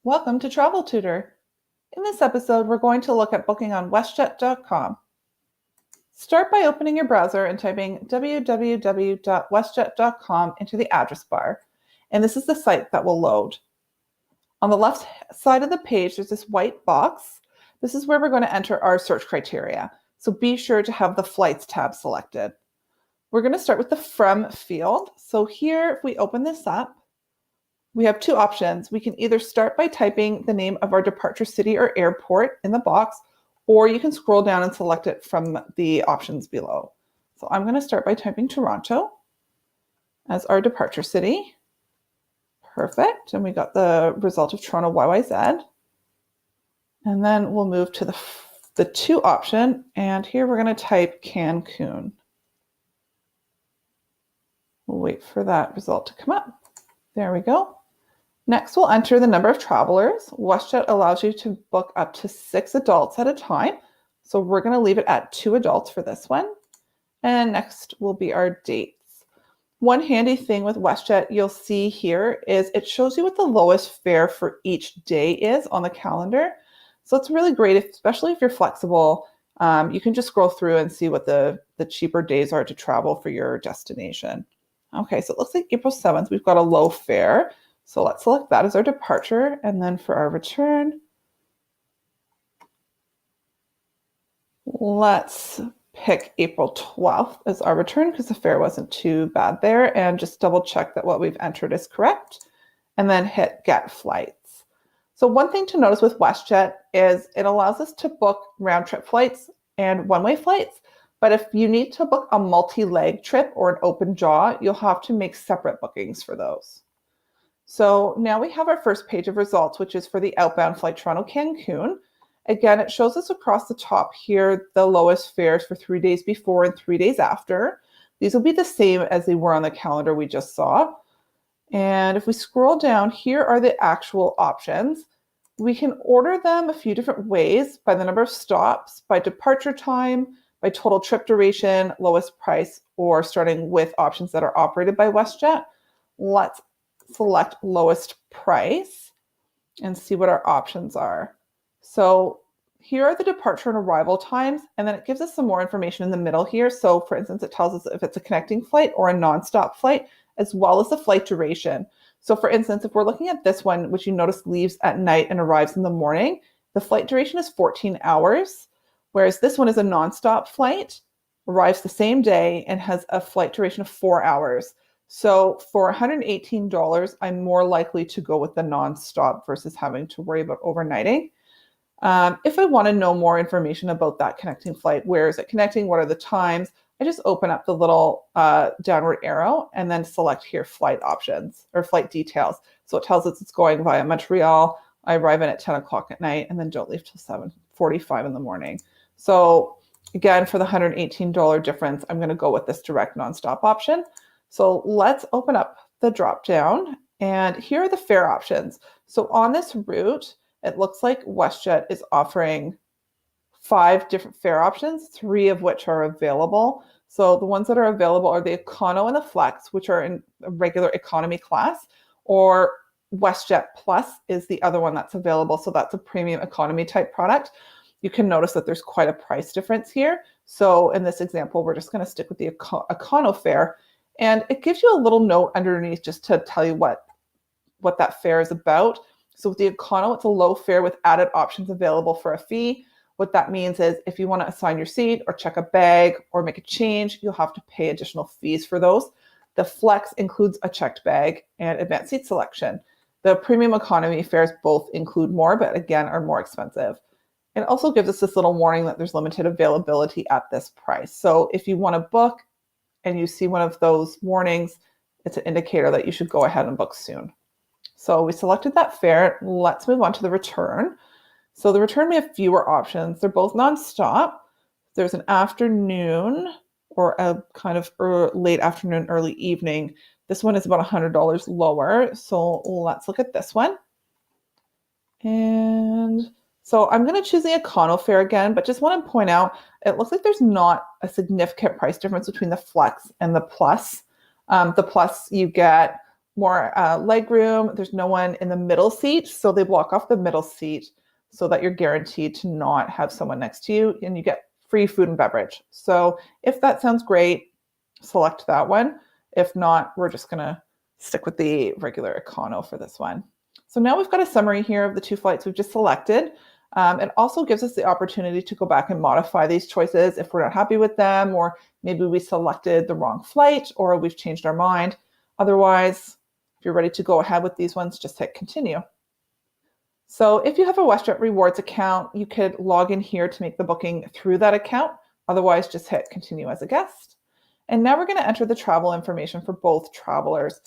Welcome to Travel Tutor. In this episode, we're going to look at booking on WestJet.com. Start by opening your browser and typing www.westjet.com into the address bar, and this is the site that will load. On the left side of the page, there's this white box. This is where we're going to enter our search criteria, so be sure to have the Flights tab selected. We're going to start with the From field. So here, if we open this up, we have two options. We can either start by typing the name of our departure city or airport in the box, or you can scroll down and select it from the options below. So I'm going to start by typing Toronto as our departure city. Perfect. And we got the result of Toronto YYZ. And then we'll move to the to option. And here we're going to type Cancun. We'll wait for that result to come up. There we go. Next, we'll enter the number of travelers. WestJet allows you to book up to 6 adults at a time. So we're going to leave it at 2 adults for this one. And next will be our dates. One handy thing with WestJet you'll see here is it shows you what the lowest fare for each day is on the calendar. So it's really great, especially if you're flexible. You can just scroll through and see what the cheaper days are to travel for your destination. Okay, so it looks like April 7th, we've got a low fare. So let's select that as our departure. And then for our return, let's pick April 12th as our return because the fare wasn't too bad there. And just double check that what we've entered is correct. And then hit Get Flights. So one thing to notice with WestJet is it allows us to book round trip flights and one-way flights. But if you need to book a multi-leg trip or an open jaw, you'll have to make separate bookings for those. So now we have our first page of results, which is for the outbound flight Toronto-Cancun. Again, it shows us across the top here the lowest fares for 3 days before and 3 days after. These will be the same as they were on the calendar we just saw. And if we scroll down, here are the actual options. We can order them a few different ways: by the number of stops, by departure time, by total trip duration, lowest price, or starting with options that are operated by WestJet. Let's select lowest price and see what our options are. So here are the departure and arrival times, and then it gives us some more information in the middle here. So for instance, it tells us if it's a connecting flight or a nonstop flight, as well as the flight duration. So for instance, if we're looking at this one, which you notice leaves at night and arrives in the morning, the flight duration is 14 hours, whereas this one is a nonstop flight, arrives the same day, and has a flight duration of 4 hours. So for $118, I'm more likely to go with the nonstop versus having to worry about overnighting. If I want to know more information about that connecting flight, where is it connecting, what are the times, I just open up the little downward arrow and then select here flight options or flight details. So it tells us it's going via Montreal. I arrive in at 10 o'clock at night and then don't leave till 7:45 in the morning. So again, for the $118 difference, I'm going to go with this direct nonstop option. So let's open up the drop down, and here are the fare options. So on this route, it looks like WestJet is offering 5 different fare options, 3 of which are available. So the ones that are available are the Econo and the Flex, which are in a regular economy class, or WestJet Plus is the other one that's available. So that's a premium economy type product. You can notice that there's quite a price difference here. So in this example, we're just going to stick with the Econo fare. And it gives you a little note underneath just to tell you what that fare is about. So with the Econo, it's a low fare with added options available for a fee. What that means is if you want to assign your seat or check a bag or make a change, you'll have to pay additional fees for those. The Flex includes a checked bag and advanced seat selection. The premium economy fares both include more, but again, are more expensive. It also gives us this little warning that there's limited availability at this price. So if you want to book and you see one of those warnings, it's an indicator that you should go ahead and book soon. So we selected that fare. Let's move on to the return. So the return, we have fewer options. They're both nonstop. There's an afternoon or a kind of late afternoon, early evening. This one is about $100 lower. So let's look at this one. And so I'm going to choose the Econo fare again, but just want to point out, it looks like there's not a significant price difference between the Flex and the Plus. The Plus, you get more leg room. There's no one in the middle seat, so they block off the middle seat so that you're guaranteed to not have someone next to you, and you get free food and beverage. So if that sounds great, select that one. If not, we're just gonna stick with the regular econo for this one. So now we've got a summary here of the 2 flights we've just selected. It also gives us the opportunity to go back and modify these choices if we're not happy with them, or maybe we selected the wrong flight, or we've changed our mind. Otherwise, if you're ready to go ahead with these ones, just hit continue. So if you have a WestJet Rewards account, you could log in here to make the booking through that account. Otherwise, just hit continue as a guest. And now we're going to enter the travel information for both travelers.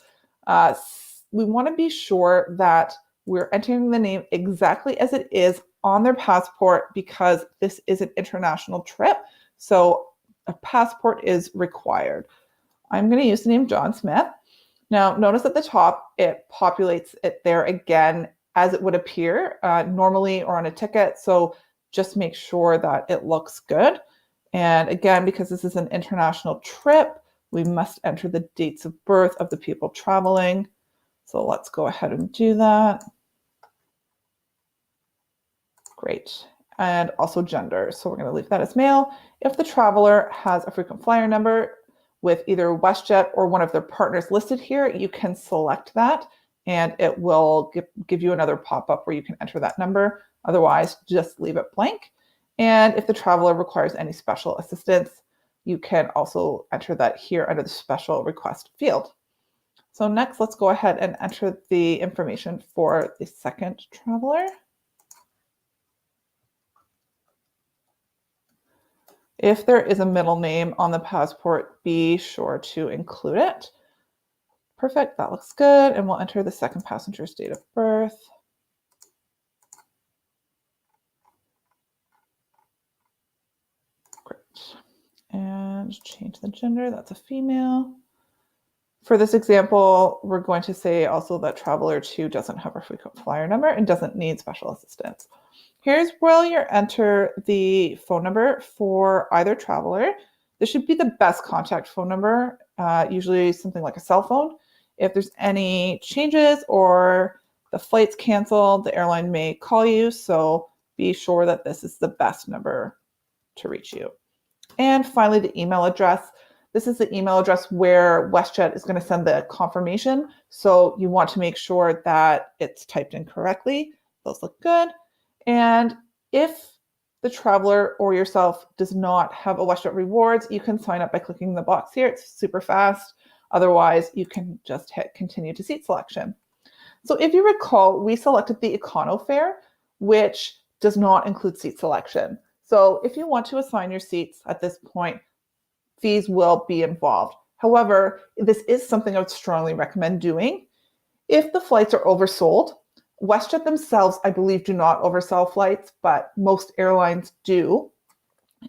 We want to be sure that we're entering the name exactly as it is on their passport, because this is an international trip. So a passport is required. I'm going to use the name John Smith. Now, notice at the top, it populates it there again as it would appear normally or on a ticket. So just make sure that it looks good. And again, because this is an international trip, we must enter the dates of birth of the people traveling. So let's go ahead and do that. Great. And also gender. So we're going to leave that as male. If the traveler has a frequent flyer number with either WestJet or one of their partners listed here, you can select that and it will give you another pop-up where you can enter that number. Otherwise, just leave it blank. And if the traveler requires any special assistance, you can also enter that here under the special request field. So next, let's go ahead and enter the information for the second traveler. If there is a middle name on the passport, be sure to include it. Perfect, that looks good. And we'll enter the second passenger's date of birth. Great. And change the gender, that's a female. For this example, we're going to say also that traveler 2 doesn't have a frequent flyer number and doesn't need special assistance. Here's where you enter the phone number for either traveler. This should be the best contact phone number, usually something like a cell phone. If there's any changes or the flight's canceled, the airline may call you, so be sure that this is the best number to reach you. And finally, the email address. This is the email address where WestJet is going to send the confirmation, so you want to make sure that it's typed in correctly. Those look good. And if the traveler or yourself does not have a WestJet Rewards, you can sign up by clicking the box here. It's super fast. Otherwise, you can just hit continue to seat selection. So if you recall, we selected the econo fare, which does not include seat selection. So if you want to assign your seats at this point, fees will be involved. However, this is something I would strongly recommend doing. If the flights are oversold, WestJet themselves, I believe, do not oversell flights, but most airlines do.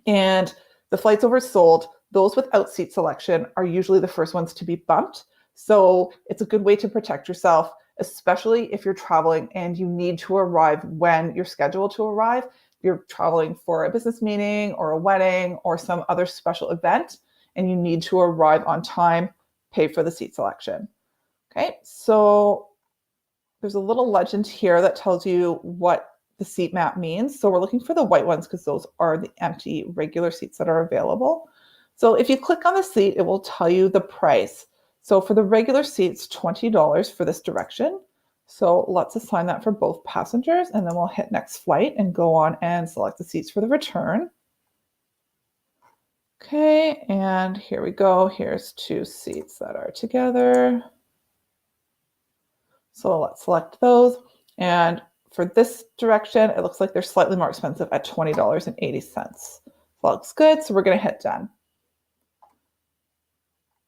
And the flights oversold, those without seat selection are usually the first ones to be bumped. So it's a good way to protect yourself, especially if you're traveling and you need to arrive when you're scheduled to arrive. You're traveling for a business meeting or a wedding or some other special event, and you need to arrive on time, pay for the seat selection. Okay, so there's a little legend here that tells you what the seat map means. So we're looking for the white ones because those are the empty regular seats that are available. So if you click on the seat, it will tell you the price. So for the regular seats, $20 for this direction. So let's assign that for both passengers, and then we'll hit next flight and go on and select the seats for the return. Okay, and here we go. Here's 2 seats that are together. So let's select those. And for this direction, it looks like they're slightly more expensive at $20.80. Looks good, so we're going to hit done.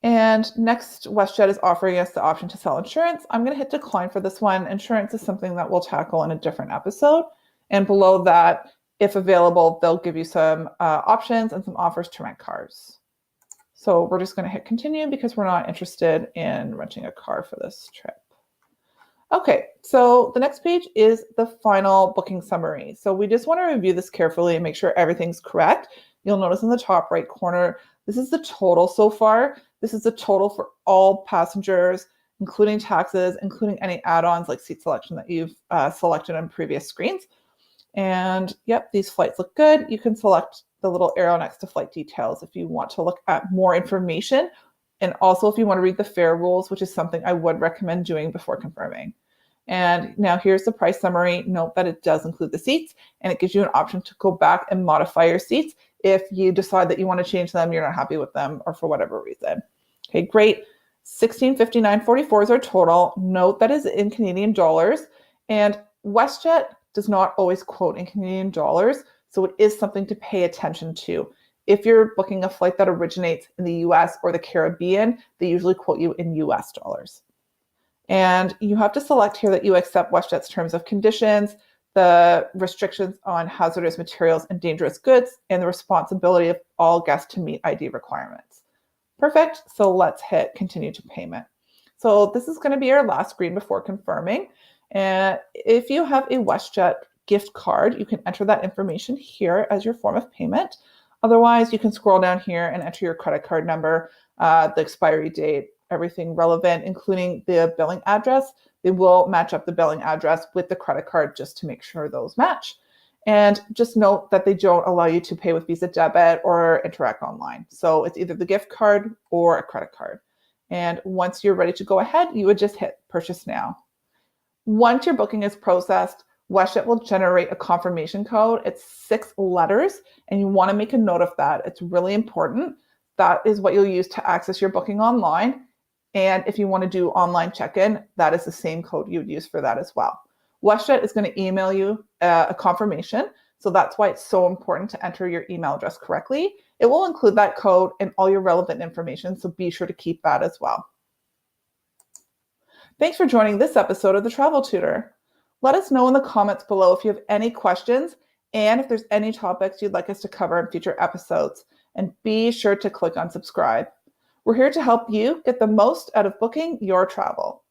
And next, WestJet is offering us the option to sell insurance. I'm going to hit decline for this one. Insurance is something that we'll tackle in a different episode. And below that, if available, they'll give you some options and some offers to rent cars. So we're just going to hit continue because we're not interested in renting a car for this trip. Okay, so the next page is the final booking summary. So we just want to review this carefully and make sure everything's correct. You'll notice in the top right corner, this is the total so far. This is the total for all passengers, including taxes, including any add-ons like seat selection that you've selected on previous screens. And yep, these flights look good. You can select the little arrow next to flight details if you want to look at more information. And also if you want to read the fare rules, which is something I would recommend doing before confirming. And now here's the price summary. Note that it does include the seats, and it gives you an option to go back and modify your seats if you decide that you want to change them, you're not happy with them, or for whatever reason. Okay, great. $1659.44 is our total. Note that is in Canadian dollars, and WestJet does not always quote in Canadian dollars, so it is something to pay attention to. If you're booking a flight that originates in the US or the Caribbean, they usually quote you in US dollars. And you have to select here that you accept WestJet's terms of conditions, the restrictions on hazardous materials and dangerous goods, and the responsibility of all guests to meet ID requirements. Perfect. So let's hit continue to payment. So this is going to be our last screen before confirming. And if you have a WestJet gift card, you can enter that information here as your form of payment. Otherwise, you can scroll down here and enter your credit card number, the expiry date, everything relevant, including the billing address. They will match up the billing address with the credit card just to make sure those match. And just note that they don't allow you to pay with Visa debit or Interac online. So it's either the gift card or a credit card. And once you're ready to go ahead, you would just hit purchase now. Once your booking is processed, WestJet will generate a confirmation code. It's 6 letters, and you want to make a note of that. It's really important. That is what you'll use to access your booking online. And if you want to do online check-in, that is the same code you would use for that as well. WestJet is going to email you a confirmation. So that's why it's so important to enter your email address correctly. It will include that code and all your relevant information, so be sure to keep that as well. Thanks for joining this episode of the Travel Tutor. Let us know in the comments below if you have any questions and if there's any topics you'd like us to cover in future episodes. And be sure to click on subscribe. We're here to help you get the most out of booking your travel.